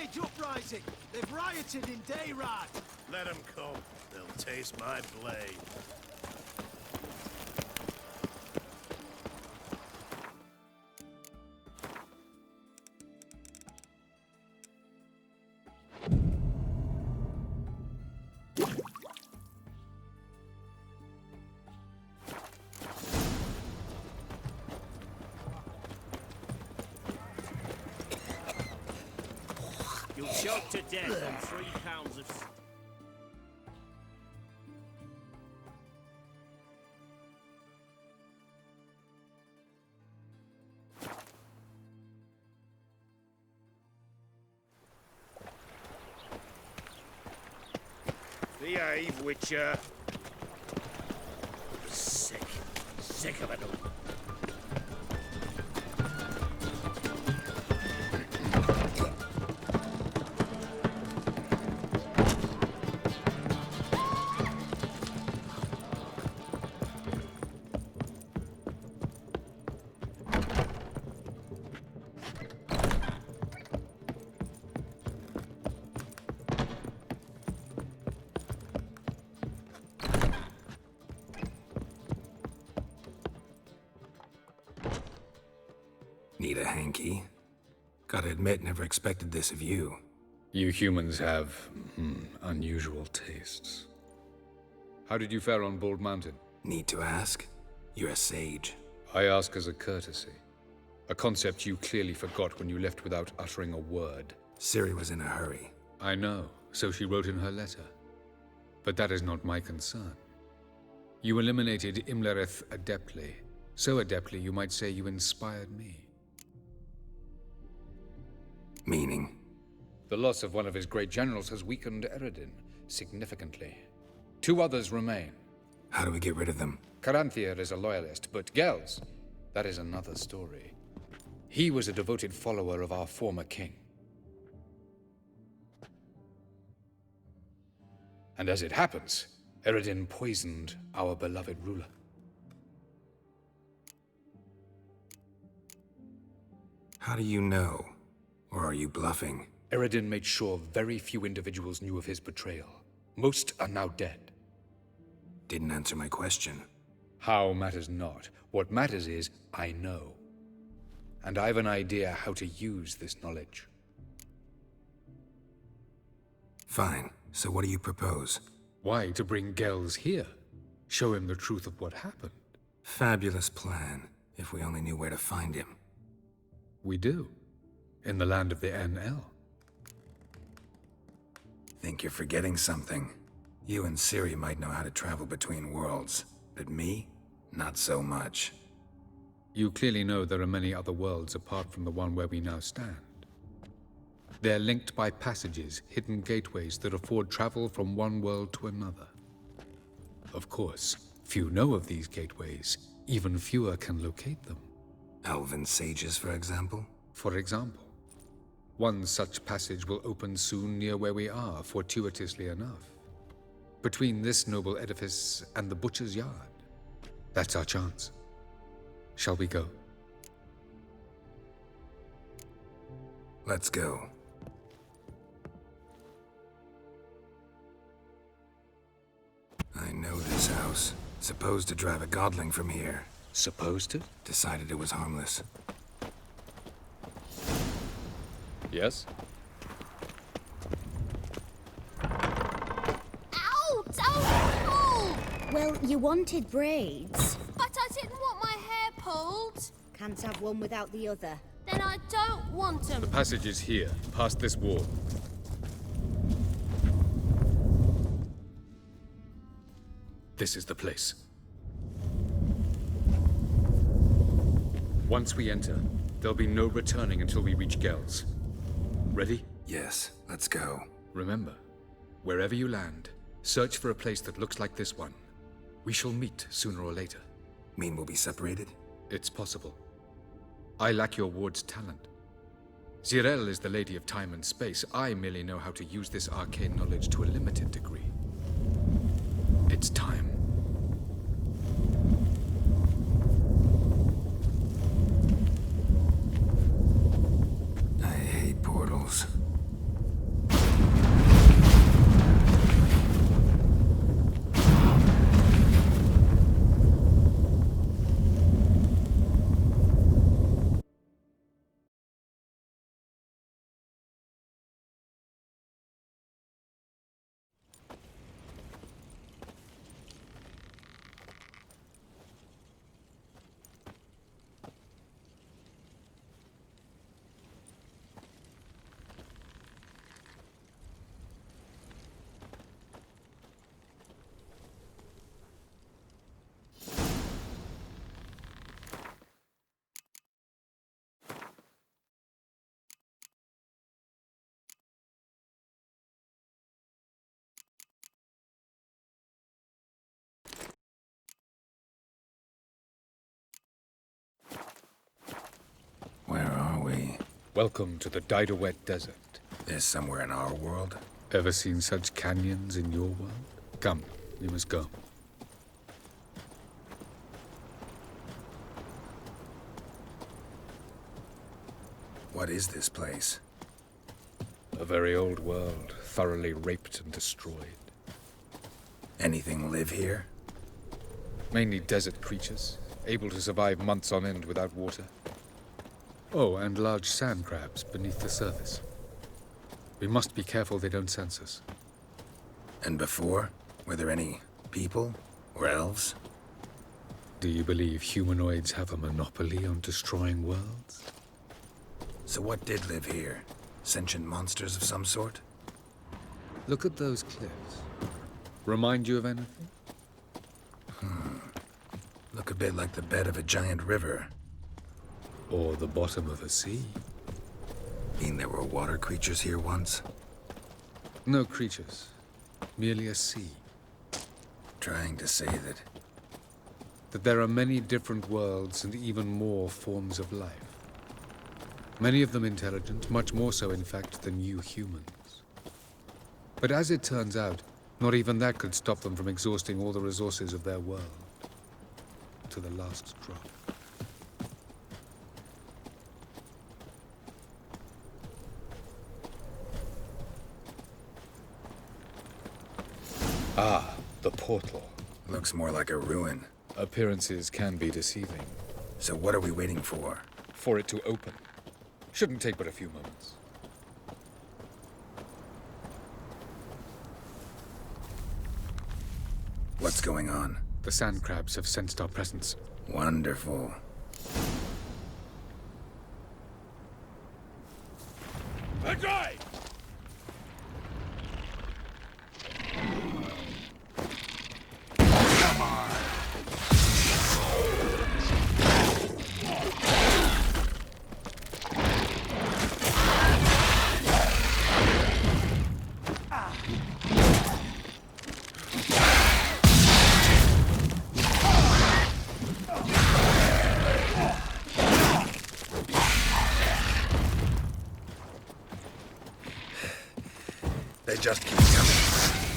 Wage uprising! They've rioted in Dayrad! Let them come. They'll taste my blade. You'll choke to death on 3 pounds of... Behave, Witcher. Sick. Sick of it all. Need a hanky? Gotta admit, never expected this of you. You humans have, unusual tastes. How did you fare on Bald Mountain? Need to ask? You're a sage. I ask as a courtesy. A concept you clearly forgot when you left without uttering a word. Ciri was in a hurry. I know, so she wrote in her letter. But that is not my concern. You eliminated Imlerith adeptly. So adeptly you might say you inspired me. Meaning? The loss of one of his great generals has weakened Eredin significantly. 2 others remain. How do we get rid of them? Caranthier is a loyalist, but Gels, that is another story. He was a devoted follower of our former king. And as it happens, Eredin poisoned our beloved ruler. How do you know? Or are you bluffing? Eredin made sure very few individuals knew of his betrayal. Most are now dead. Didn't answer my question. How matters not. What matters is, I know. And I've an idea how to use this knowledge. Fine. So what do you propose? Why, to bring Gels here. Show him the truth of what happened. Fabulous plan, if we only knew where to find him. We do. In the land of the NL. Think you're forgetting something. You and Ciri might know how to travel between worlds, but me? Not so much. You clearly know there are many other worlds apart from the one where we now stand. They're linked by passages, hidden gateways that afford travel from one world to another. Of course, few know of these gateways. Even fewer can locate them. Elven sages, for example? For example. One such passage will open soon near where we are, fortuitously enough. Between this noble edifice and the butcher's yard. That's our chance. Shall we go? Let's go. I know this house. Supposed to drive a godling from here. Supposed to? Decided it was harmless. Yes? Ow! Don't pull! Well, you wanted braids. But I didn't want my hair pulled. Can't have one without the other. Then I don't want them. The passage is here, past this wall. This is the place. Once we enter, there'll be no returning until we reach Gels. Ready? Yes, let's go. Remember, wherever you land, search for a place that looks like this one. We shall meet sooner or later. Mean we'll be separated? It's possible. I lack your ward's talent. Zirel is the lady of time and space. I merely know how to use this arcane knowledge to a limited degree. It's time. I hate portals. Welcome to the Diderwet Desert. This somewhere in our world? Ever seen such canyons in your world? Come, we must go. What is this place? A very old world, thoroughly raped and destroyed. Anything live here? Mainly desert creatures, able to survive months on end without water. Oh, and large sand crabs beneath the surface. We must be careful they don't sense us. And before? Were there any people? Or elves? Do you believe humanoids have a monopoly on destroying worlds? So what did live here? Sentient monsters of some sort? Look at those cliffs. Remind you of anything? Look a bit like the bed of a giant river. Or the bottom of a sea? Mean there were water creatures here once? No creatures. Merely a sea. Trying to say That there are many different worlds and even more forms of life. Many of them intelligent, much more so in fact than you humans. But as it turns out, not even that could stop them from exhausting all the resources of their world. To the last drop. Ah, the portal. looks more like a ruin. Appearances can be deceiving. So what are we waiting for? For it to open. Shouldn't take but a few moments. What's going on? The sand crabs have sensed our presence. Wonderful. Igni! They just keep coming.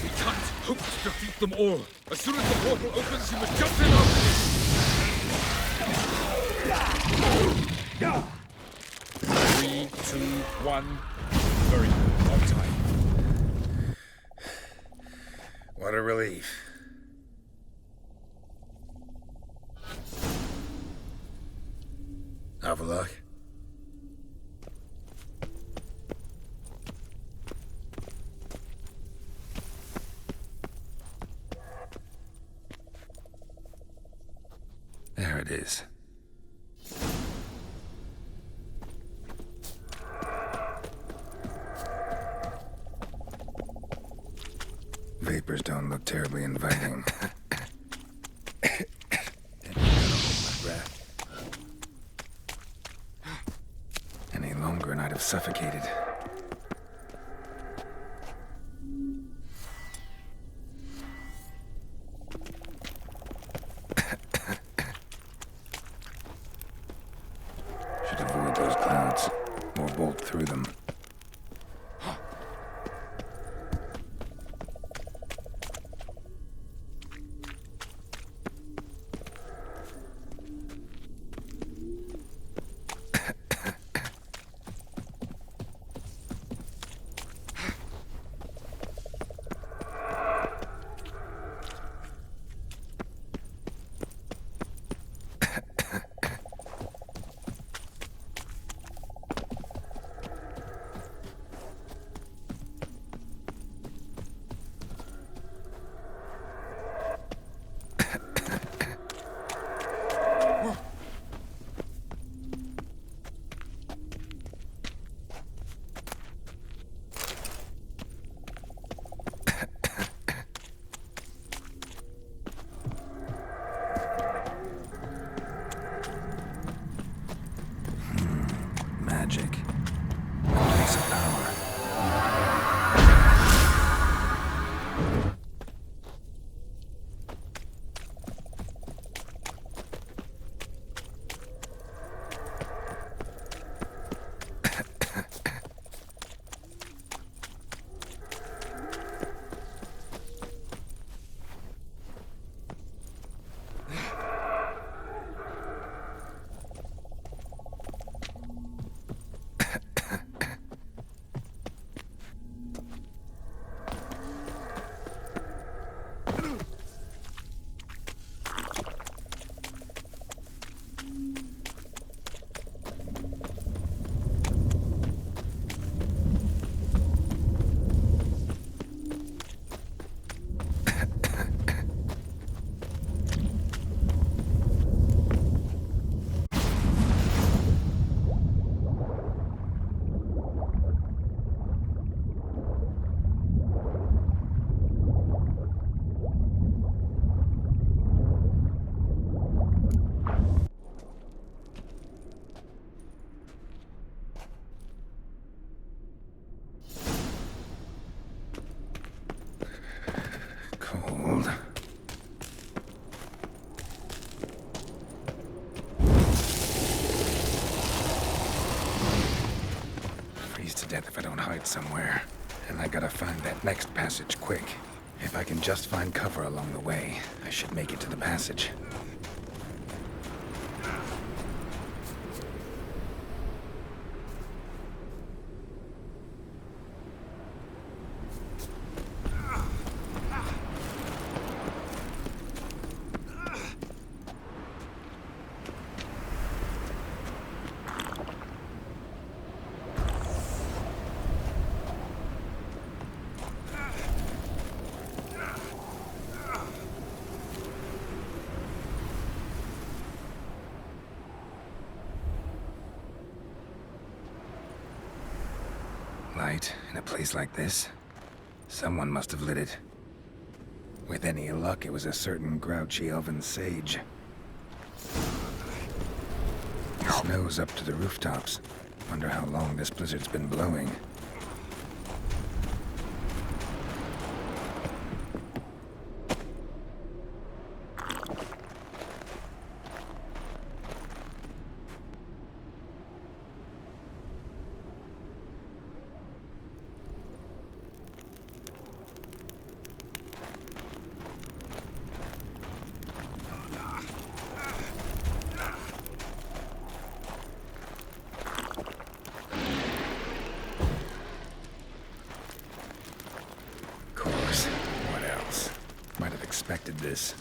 We can't hope to defeat them all. As soon as the portal opens, you must jump in after it. 3, 2, 1. Very good. On time. What a relief. Have a look. There it is. Vapors don't look terribly inviting. Any longer and I'd have suffocated. Should avoid those clouds, or bolt through them. won't hide somewhere. And I gotta find that next passage quick. If I can just find cover along the way, I should make it to the passage. Light in a place like this? Someone must have lit it. With any luck, it was a certain grouchy elven sage. The snow's up to the rooftops. Wonder how long this blizzard's been blowing. Expected this.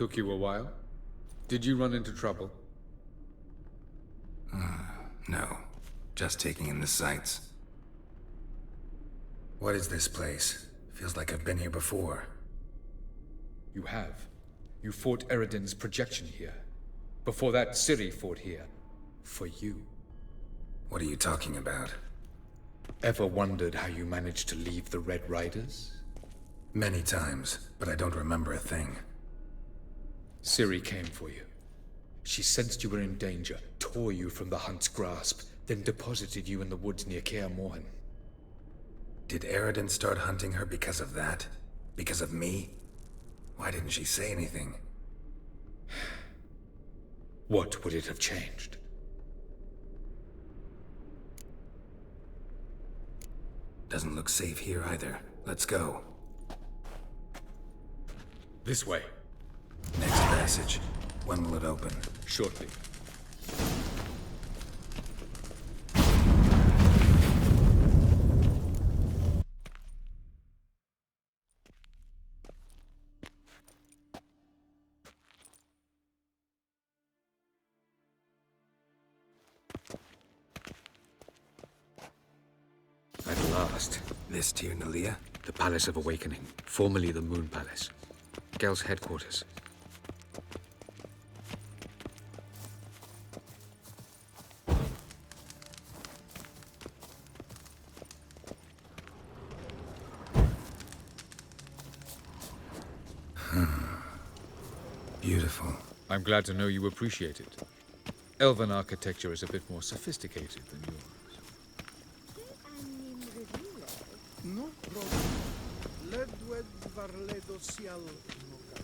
Took you a while? Did you run into trouble? No. Just taking in the sights. What is this place? Feels like I've been here before. You have. You fought Eredin's projection here. Before that, Ciri fought here. For you. What are you talking about? Ever wondered how you managed to leave the Red Riders? Many times, but I don't remember a thing. Ciri came for you. She sensed you were in danger, tore you from the Hunt's grasp, then deposited you in the woods near Kaer Morhen. Did Eredin start hunting her because of that? Because of me? Why didn't she say anything? What would it have changed? Doesn't look safe here either. Let's go. This way. Next passage. When will it open? Shortly. At last. This Tyr Nalia? The Palace of Awakening, formerly the Moon Palace. Gel's headquarters. Beautiful. I'm glad to know you appreciate it. Elven architecture is a bit more sophisticated than yours. No problem. Ledwed varledo sial noga.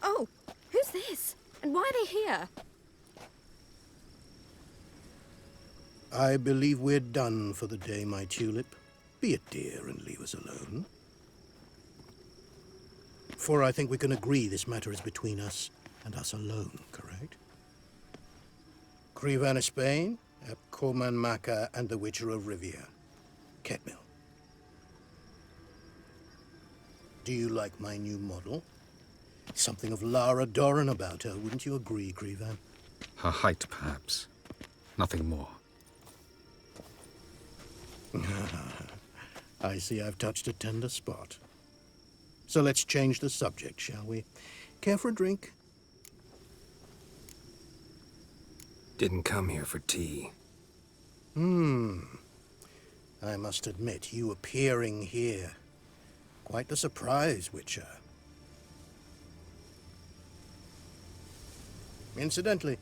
Oh, who's this? And why are they here? I believe we're done for the day, my tulip. Be a dear and leave us alone. For I think we can agree this matter is between us and us alone, correct? Crevan of Spain, Coman Maca, and the Witcher of Rivia. Ketmill. Do you like my new model? Something of Lara Doran about her, wouldn't you agree, Crevan? Her height, perhaps. Nothing more. I see I've touched a tender spot. So let's change the subject, shall we? Care for a drink? Didn't come here for tea. I must admit, you appearing here. Quite the surprise, Witcher. Incidentally,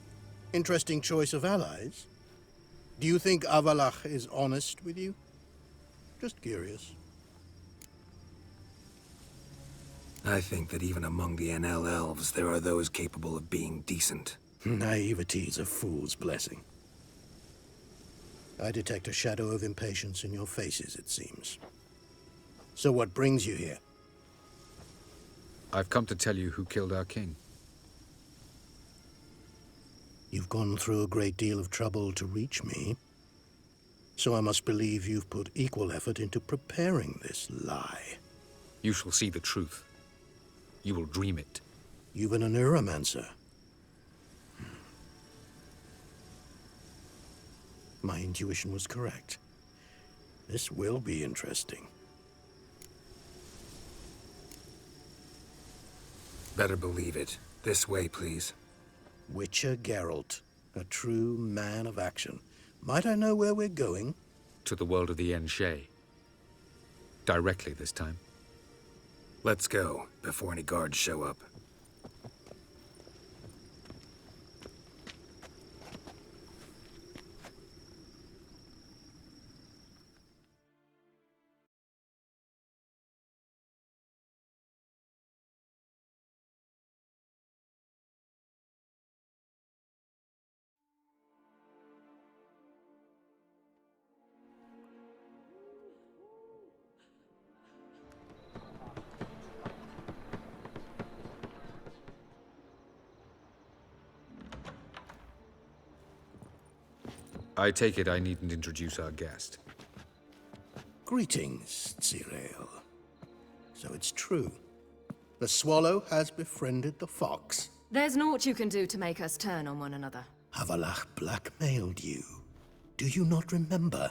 interesting choice of allies. Do you think Avalach is honest with you? Just curious. I think that even among the NL elves, there are those capable of being decent. Naivety is a fool's blessing. I detect a shadow of impatience in your faces, it seems. So what brings you here? I've come to tell you who killed our king. You've gone through a great deal of trouble to reach me. So I must believe you've put equal effort into preparing this lie. You shall see the truth. You will dream it. You've been a neuromancer. My intuition was correct. This will be interesting. Better believe it. This way, please. Witcher Geralt, a true man of action. Might I know where we're going? To the world of the Enshe. Directly this time. Let's go, before any guards show up. I take it I needn't introduce our guest. Greetings, Ciri. So it's true. The swallow has befriended the fox. There's naught you can do to make us turn on one another. Avalach blackmailed you. Do you not remember?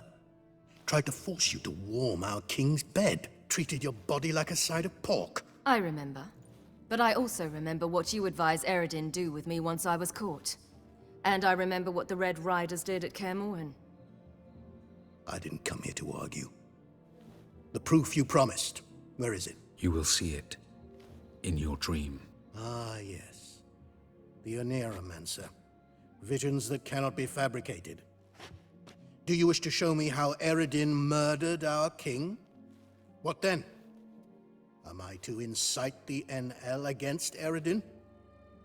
Tried to force you to warm our king's bed. Treated your body like a side of pork. I remember. But I also remember what you advised Eredin do with me once I was caught. And I remember what the Red Riders did at Kaer Morhen. I didn't come here to argue. The proof you promised, where is it? You will see it in your dream. Ah, yes. The Oneiromancer. Visions that cannot be fabricated. Do you wish to show me how Eredin murdered our king? What then? Am I to incite the NL against Eredin?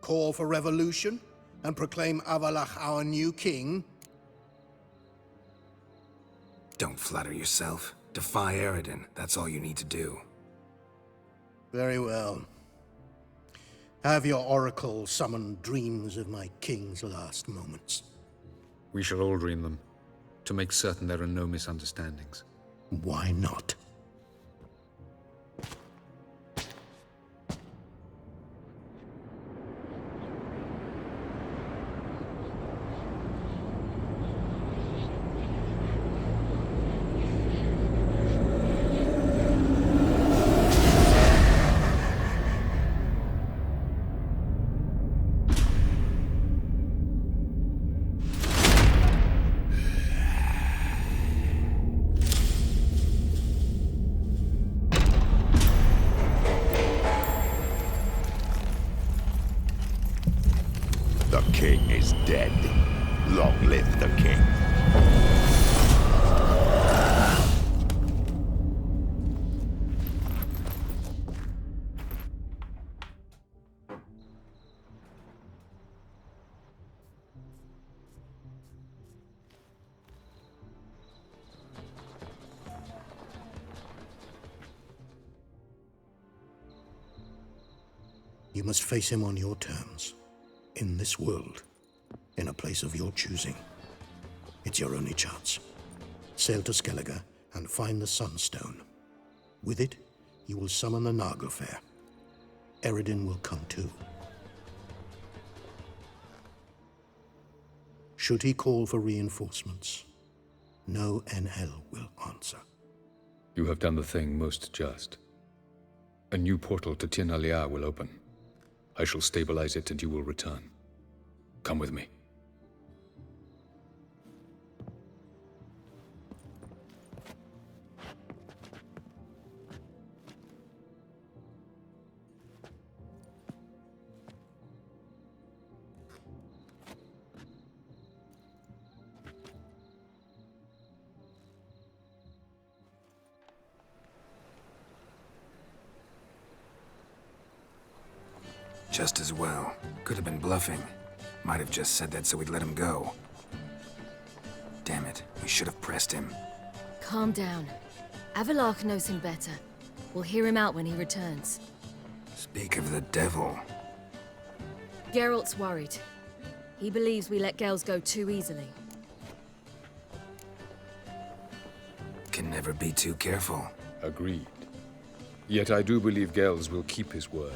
Call for revolution? And proclaim Avalach our new king? Don't flatter yourself. Defy Eredin. That's all you need to do. Very well. Have your oracle summon dreams of my king's last moments. We shall all dream them, to make certain there are no misunderstandings. Why not? The king is dead. Long live the king. You must face him on your terms. In this world. In a place of your choosing. It's your only chance. Sail to Skellige and find the Sunstone. With it, you will summon the Naglfair. Eredin will come too. Should he call for reinforcements, no NL will answer. You have done the thing most just. A new portal to Tir na Liar will open. I shall stabilize it and you will return. Come with me. Just as well. Could have been bluffing. Might have just said that so we'd let him go. Damn it, we should have pressed him. Calm down. Avalach knows him better. We'll hear him out when he returns. Speak of the devil. Geralt's worried. He believes we let Gels go too easily. Can never be too careful. Agreed. Yet I do believe Gels will keep his word.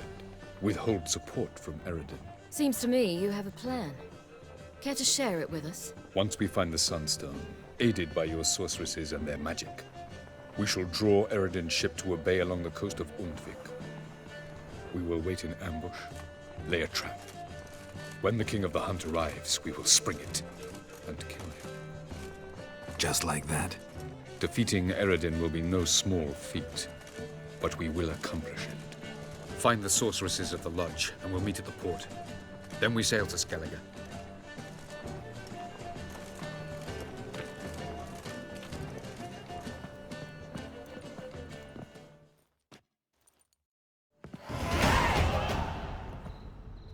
Withhold support from Eredin. Seems to me you have a plan. Care to share it with us? Once we find the Sunstone, aided by your sorceresses and their magic, we shall draw Eredin's ship to a bay along the coast of Undvik. We will wait in ambush, lay a trap. When the King of the Hunt arrives, we will spring it and kill him. Just like that? Defeating Eredin will be no small feat, but we will accomplish it. Find the sorceresses at the lodge, and we'll meet at the port. Then we sail to Skellige.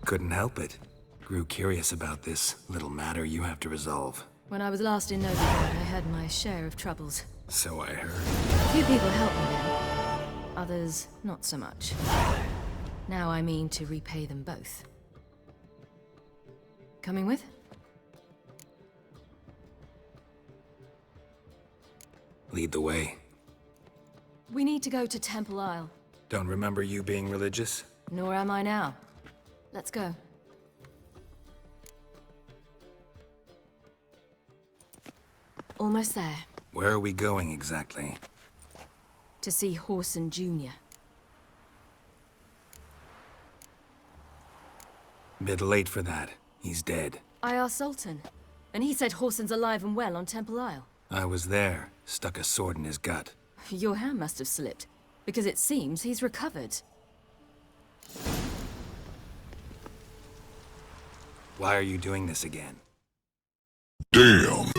Couldn't help it. Grew curious about this little matter you have to resolve. When I was last in Novigrad, I had my share of troubles. So I heard. A few people helped me then. Others, not so much. Now I mean to repay them both. Coming with? Lead the way. We need to go to Temple Isle. Don't remember you being religious? Nor am I now. Let's go. Almost there. Where are we going exactly? To see Whoreson Jr. Bit late for that. He's dead. I asked Sultan, and he said Whoreson's alive and well on Temple Isle. I was there, stuck a sword in his gut. Your hand must have slipped, because it seems he's recovered. Why are you doing this again? Damn!